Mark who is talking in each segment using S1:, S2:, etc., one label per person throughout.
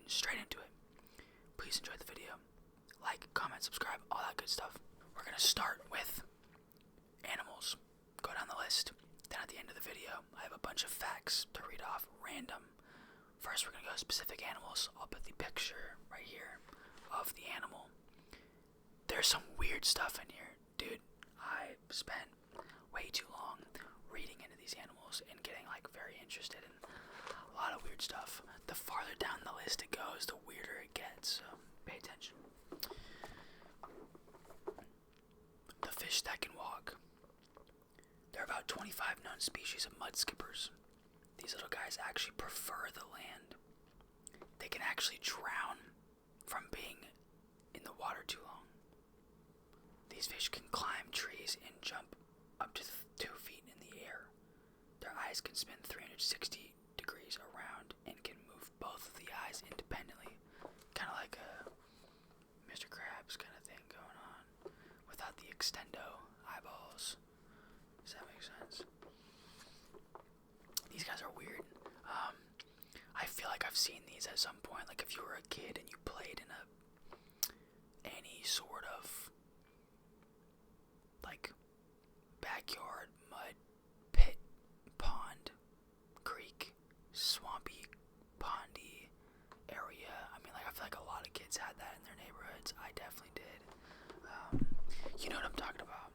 S1: straight into it. Please enjoy the video. Like, comment, subscribe, all that good stuff. We're gonna start with animals. Go down the list. Then at the end of the video, I have a bunch of facts to read off, random. First, we're gonna go specific animals. I'll put the picture right here of the animal. There's some weird stuff in here. Dude, I spent way too long reading into these animals and getting very interested in a lot of weird stuff. The farther down the list it goes, the weirder it gets, so pay attention. The fish that can walk. There are about 25 known species of mud skippers. These little guys actually prefer the land. They can actually drown from being in the water too long. These fish can climb trees and jump up to 2 feet in the air. Their eyes can spin 360 degrees around and can move both of the eyes independently. Kind of like a Mr. Krabs kind of thing going on without the extendo eyeballs. Does that make sense? These guys are weird. I feel like I've seen these at some point. Like if you were a kid and you played in any sort of backyard mud pit, pond, creek, swampy, pondy area. I feel like a lot of kids had that in their neighborhoods. I definitely did. You know what I'm talking about.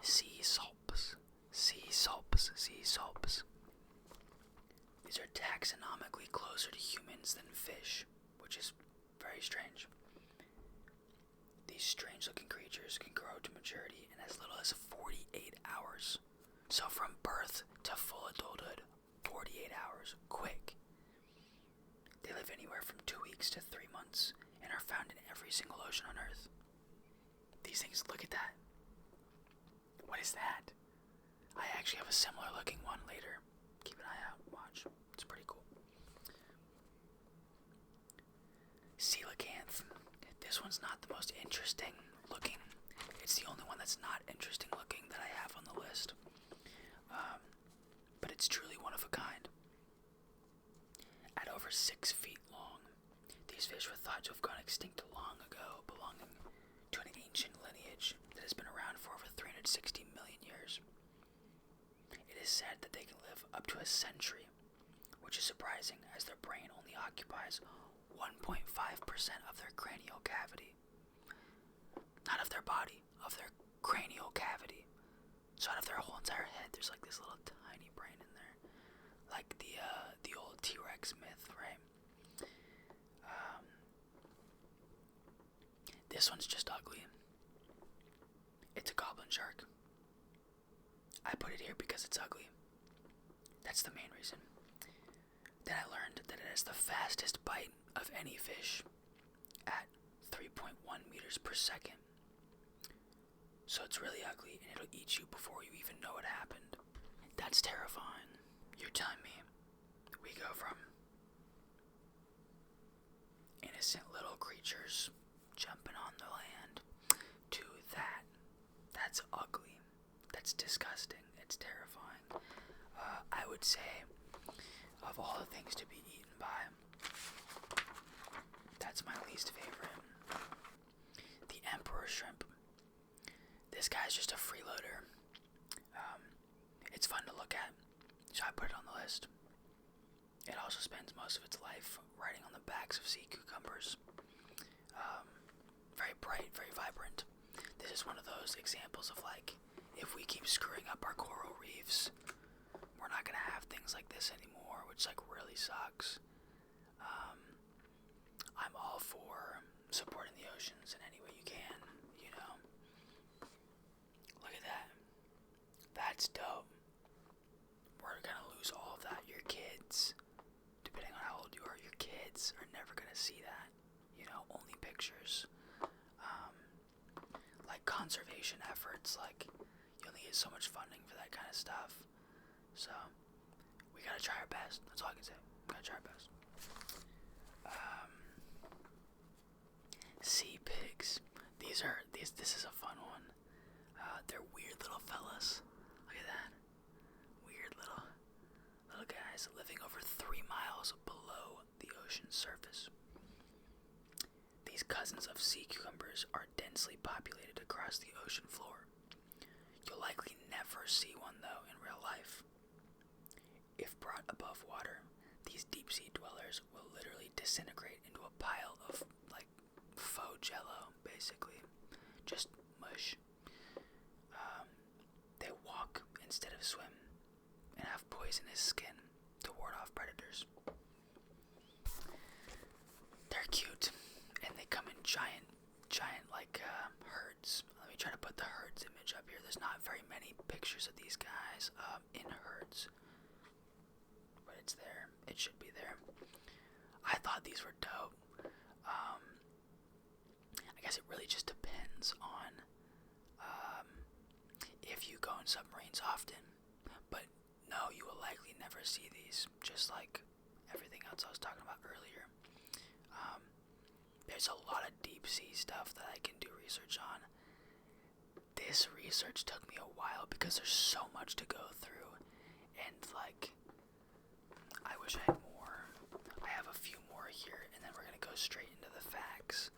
S1: Sea salps. These are taxonomically closer to humans than fish, which is very strange. These strange-looking creatures can grow to maturity in as little as 48 hours. So from birth to full adulthood, 48 hours, quick. They live anywhere from 2 weeks to 3 months and are found in every single ocean on Earth. These things, look at that. What is that? I actually have a similar looking one later. Keep an eye out, watch. It's pretty cool. Coelacanth. This one's not the most interesting looking. It's the only one that's not interesting looking that I have on the list. But it's truly one of a kind. At over 6 feet long, these fish were thought to have gone extinct long ago, belonging to an ancient lineage that has been around for over 360 million years. It is said that they can live up to a century, which is surprising as their brain only occupies 1.5% of their cranial cavity. Not of their body, of their cranial cavity. So out of their whole entire head, there's this little tiny brain in there. Like the old T-Rex myth, right? This one's just ugly. It's a goblin shark. I put it here because it's ugly. That's the main reason. Then I learned that it has the fastest bite of any fish at 3.1 meters per second. So it's really ugly and it'll eat you before you even know it happened. That's terrifying. You're telling me we go from innocent little creatures jumping on the land to that. That's ugly. That's disgusting. It's terrifying. I would say, of all the things to be eaten by, that's my least favorite. The emperor shrimp. This guy's just a freeloader. It's fun to look at, so I put it on the list. It also spends most of its life riding on the backs of sea cucumbers. Very bright, very vibrant. This is one of those examples of if we keep screwing up our coral reefs, we're not gonna have things like this anymore, which really sucks. I'm all for supporting the oceans in any way you can, Look at that. That's dope. We're gonna lose all of that. Your kids, depending on how old you are, your kids are never gonna see that. Only pictures. Conservation efforts, you only get so much funding for that kind of stuff. So, we gotta try our best. That's all I can say. We gotta try our best. Sea pigs. This is a fun one. They're weird little fellas. Look at that. Weird little guys. guys living over 3 miles below the ocean's surface. These cousins of sea cucumbers are densely populated across the ocean floor. You'll likely never see one, though, in real life. If brought above water, these deep-sea dwellers will literally disintegrate into a pile of, like, faux jello, basically. Just mush. They walk instead of swim and have poisonous skin to ward off predators. They're cute, and they come in giant like herds. Let me try to put the herds image up here. There's not very many pictures of these guys in herds, but it's there. It should be there. I thought these were dope. I guess it really just depends on if you go in submarines often, but no, you will likely never see these, just like everything else I was talking about earlier. There's a lot of deep sea stuff that I can do research on. This research took me a while because there's so much to go through, and like, I wish I had more. I have a few more here, and then we're gonna go straight into the facts.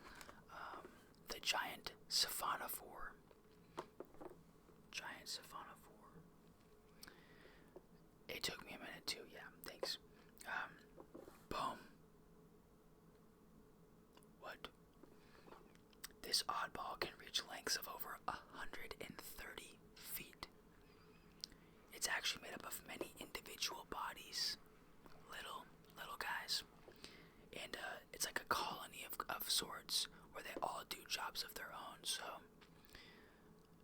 S1: The giant siphonophore. It took me a minute too, yeah, thanks. Boom. What? This oddball can reach lengths of over 130 feet. It's actually made up of many individual bodies. Little guys. And it's like a colony of sorts where they all do jobs of their own, so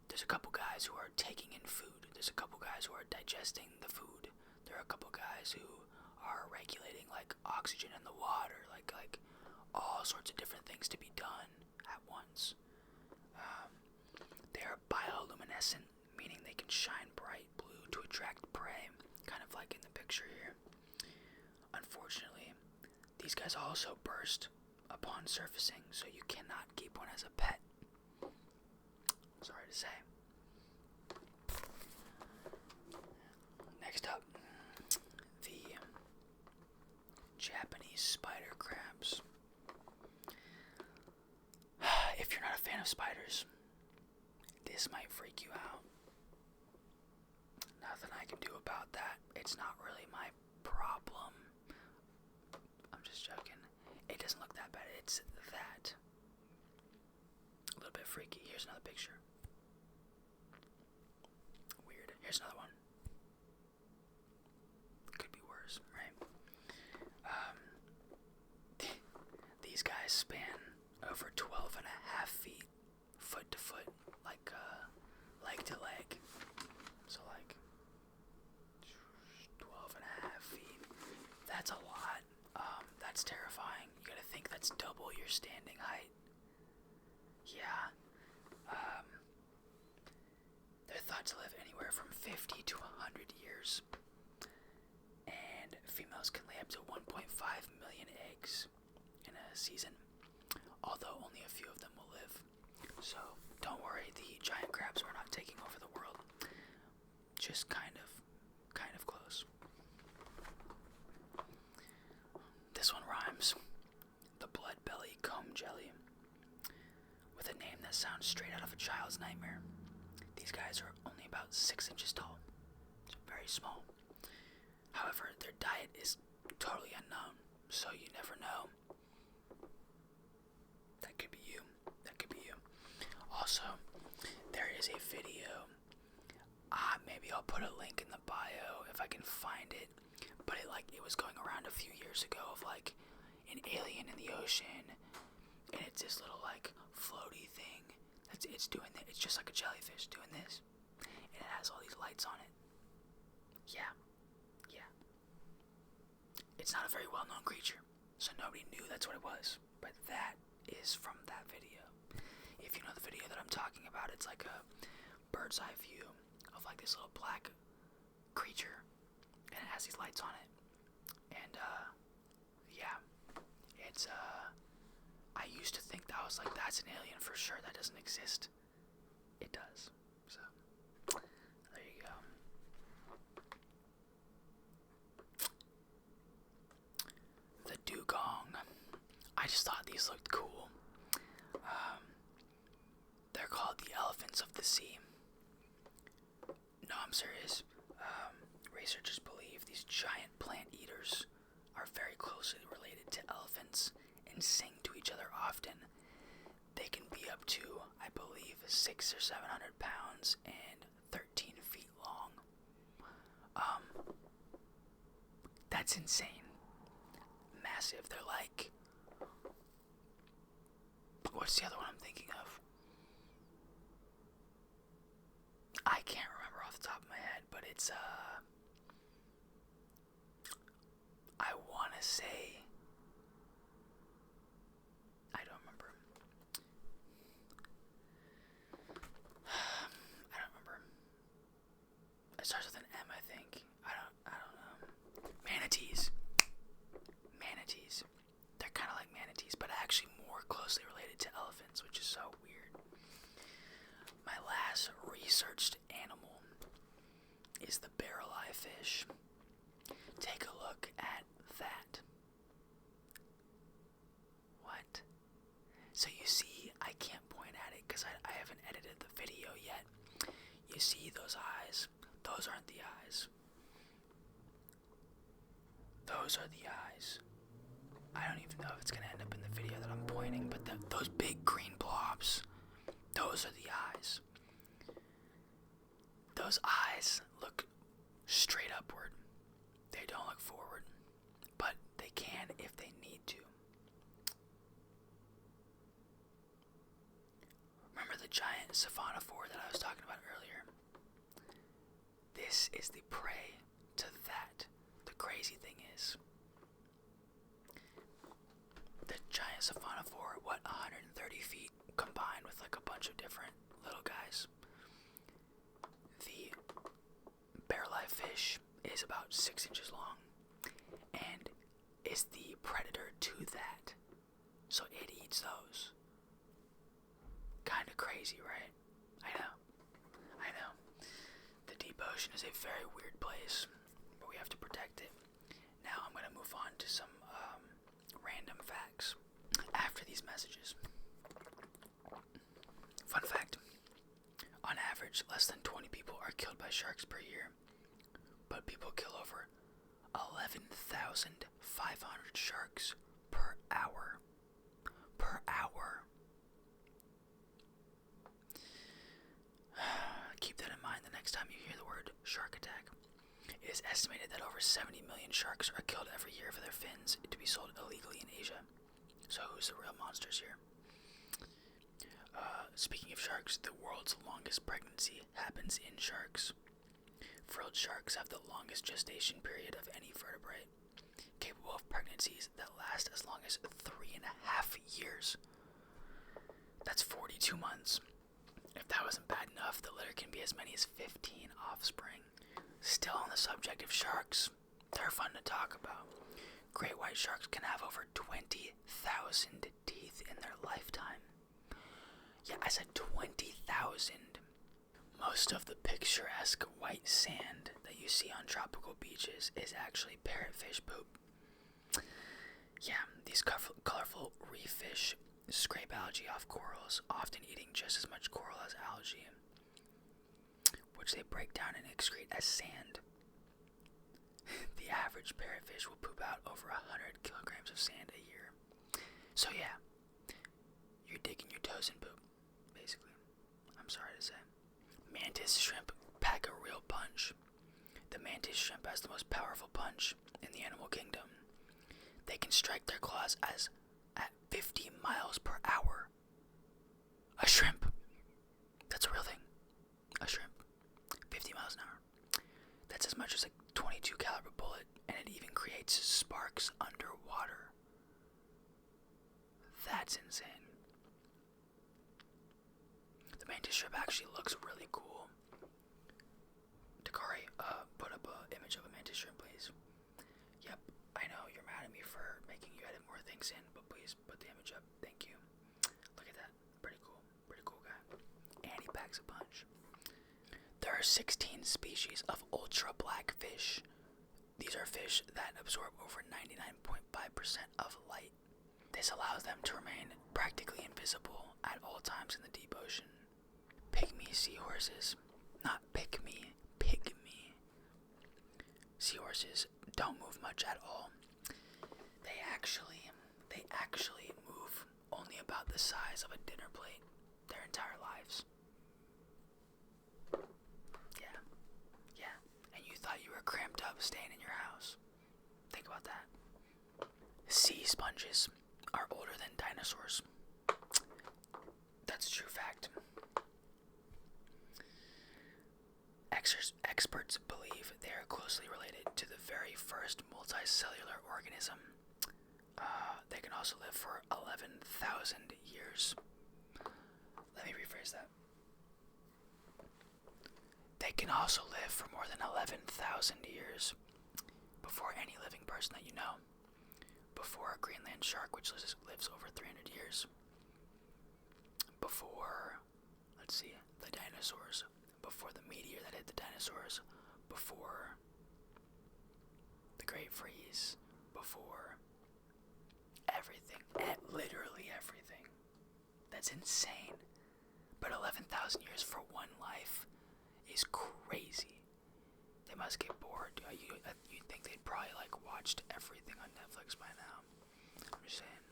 S1: there's a couple guys who are taking in food. There's a couple guys who are digesting the food. There are a couple guys who are regulating like oxygen in the water, like all sorts of different things to be done at once. They are bioluminescent, meaning they can shine bright blue to attract prey, kind of like in the picture here. Unfortunately, these guys also burst upon surfacing, so you cannot keep one as a pet. Sorry to say. Next up, the Japanese spider crabs. If you're not a fan of spiders, this might freak you out. Nothing I can do about that. It's not really my problem. I'm just joking. It doesn't look that bad. It's that. A little bit freaky. Here's another picture. Weird. Here's another one. Could be worse, right? These guys span over 12 and a half feet, foot to foot, like leg to leg. So like 12 and a half feet. That's a lot. That's terrifying. You gotta think that's double your standing height. Yeah. They're thought to live anywhere from 50 to 100 years. And females can lay up to 1.5 million eggs in a season, although only a few of them will live. So don't worry, the giant crabs are not taking over the world. Just kind of close. This one rhymes. The blood belly comb jelly. With a name that sounds straight out of a child's nightmare. These guys are only about 6 inches tall. It's very small. However, their diet is totally unknown, so you never know. That could be you. Also, there is a video. Maybe I'll put a link in the bio if I can find it. But it was going around a few years ago of like an alien in the ocean, and it's this little like floaty thing. It's doing that. It's just like a jellyfish doing this, and it has all these lights on it. Yeah. It's not a very well-known creature, so nobody knew that's what it was. But that is from that video. If you know the video that I'm talking about, it's like a bird's eye view of like this little black creature, and it has these lights on it. And yeah, it's I used to think that was like, that's an alien for sure. That doesn't exist. It does. So there you go. just thought these looked cool. They're called the elephants of the sea. No, I'm serious. Researchers believe these giant plant eaters are very closely related to elephants and sing to each other often. They can be up to, I believe, 600 or 700 pounds and 13 feet long. That's insane. Massive. They're like, what's the other one I'm thinking of? I can't remember off the top of my head, but it's I want to say, I don't remember. I don't remember. It starts with an M, I think. I don't know. Manatees. Manatees. They're kind of like manatees, but actually more closely related to elephants, which is so weird. My last researched animal is the barrel-eye fish. Take a look at that. What? So you see, I can't point at it because I haven't edited the video yet. You see those eyes? Those aren't the eyes. Those are the eyes. I don't even know if it's going to end up in the video that I'm pointing, but those big green blobs, those are the eyes. Those eyes look straight upward. They don't look forward, but they can if they need to. Remember the giant siphonophore that I was talking about earlier? This is the prey to that. The crazy thing is, the giant siphonophore, 130 feet combined with like a bunch of different little guys. The barrel-eye fish is about 6 inches long and is the predator to that. So it eats those. Kinda crazy, right? I know. The deep ocean is a very weird place, but we have to protect it. Now I'm gonna move on to some random facts after these messages. Fun fact. On average, less than 20 people are killed by sharks per year, but people kill over 11,500 sharks per hour. Per hour. Keep that in mind the next time you hear the word shark attack. It is estimated that over 70 million sharks are killed every year for their fins to be sold illegally in Asia. So who's the real monsters here? Speaking of sharks, the world's longest pregnancy happens in sharks. Frilled sharks have the longest gestation period of any vertebrate, capable of pregnancies that last as long as 3.5 years. That's 42 months. If that wasn't bad enough, the litter can be as many as 15 offspring. Still on the subject of sharks, they're fun to talk about. Great white sharks can have over 20,000 teeth in their lifetime. Yeah, I said 20,000. Most of the picturesque white sand that you see on tropical beaches is actually parrotfish poop. Yeah, these colorful reef fish scrape algae off corals, often eating just as much coral as algae, which they break down and excrete as sand. The average parrotfish will poop out over 100 kilograms of sand a year. So yeah, you're digging your toes in poop, basically. I'm sorry to say. Mantis shrimp pack a real punch. The mantis shrimp has the most powerful punch in the animal kingdom. They can strike their claws at 50 miles per hour. A shrimp. That's a real thing. A shrimp. 50 miles an hour. That's as much as a .22 caliber bullet, and it even creates sparks underwater. That's insane. The mantis shrimp actually looks really cool. Dakari, put up an image of a mantis shrimp, please. Yep, I know you're mad at me for making you edit more things in, but please put the image up. Thank you. Look at that. Pretty cool. Pretty cool guy. And he packs a punch. There are 16 species of ultra black fish. These are fish that absorb over 99.5% of light. This allows them to remain practically invisible at all times in the deep ocean. Pygmy seahorses, not pick-me, pygmy. Seahorses don't move much at all. They actually move only about the size of a dinner plate their entire lives. Yeah. And you thought you were cramped up staying in your house. Think about that. Sea sponges are older than dinosaurs. That's a true fact. Experts believe they are closely related to the very first multicellular organism. They can also live for 11,000 years. Let me rephrase that. They can also live for more than 11,000 years before any living person that you know. Before a Greenland shark, which lives over 300 years. Before, the dinosaurs. Before the meteor that hit the dinosaurs. Before the Great Freeze. Before everything. Literally everything. That's insane. But 11,000 years for one life is crazy. They must get bored. You'd think they'd probably watched everything on Netflix by now. I'm just saying.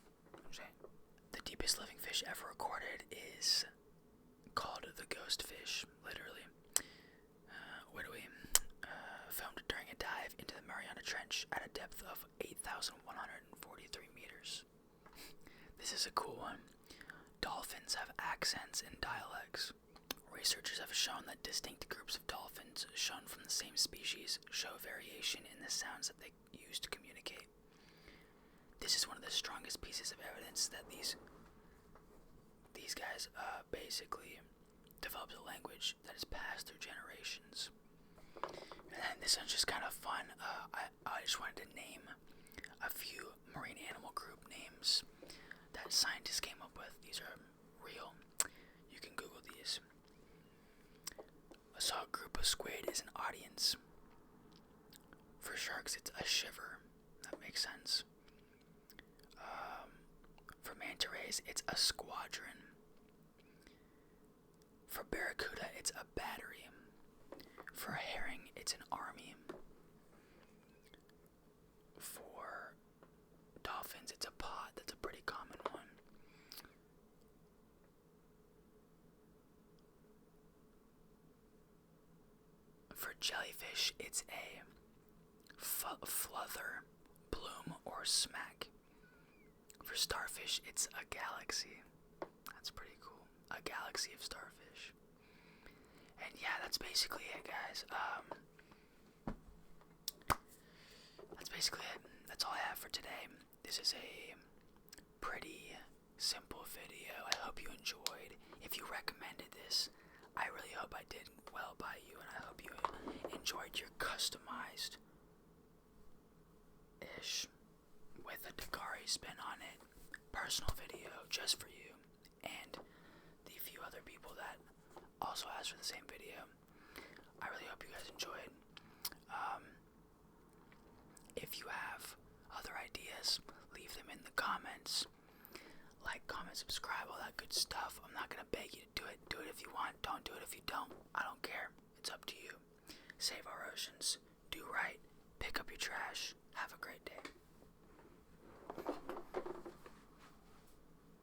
S1: The deepest living fish ever recorded is called the ghost fish, literally. Filmed during a dive into the Mariana Trench at a depth of 8,143 meters. This is a cool one. Dolphins have accents and dialects. Researchers have shown that distinct groups of dolphins shown from the same species show variation in the sounds that they use to communicate. This is one of the strongest pieces of evidence that these guys basically developed a language that is passed through generations. And then this one's just kind of fun. I just wanted to name a few marine animal group names that scientists came up with. These are real. You can Google these. So a group of squid is an audience. For sharks, it's a shiver. That makes sense. For manta rays, it's a squadron. For barracuda, it's a battery. For herring, it's an army. For dolphins, it's a pod. That's a pretty common one. For jellyfish, it's a fluther, bloom, or smack. For starfish, it's a galaxy. That's pretty cool. A galaxy of starfish. And yeah, that's basically it, guys. That's basically it. That's all I have for today. This is a pretty simple video. I hope you enjoyed. If you recommended this, I really hope I did well by you, and I hope you enjoyed your customized-ish with a Dakari spin on it personal video just for you and the few other people that also asked for the same video. I really hope you guys enjoyed. If you have other ideas, leave them in the comments. Like, comment, subscribe, all that good stuff. I'm not gonna beg you to do it. Do it if you want. Don't do it if you don't. I don't care. It's up to you. Save our oceans. Do right. Pick up your trash. Have a